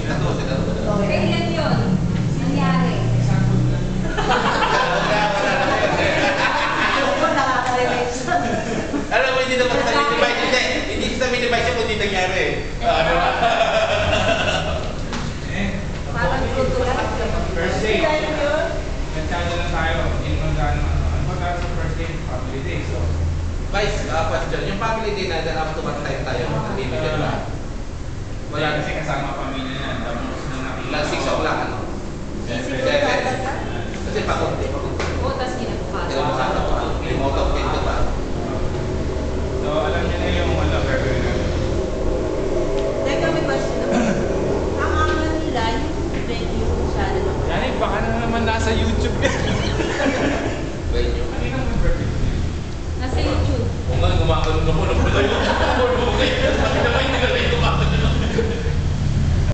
Kailan yun? Nangyari? Alam mo, hindi naman sa mini-bike. Hindi sa mini-bike siya kung hindi nangyari. Ano ba? Parang tutulan. First day. Nagtsada lang tayo. Hindi naman gano'n. Ano ba tayo sa first day? Family day. So, Vice, question. Yung family day na up to what time tayo nagbibigyan ba?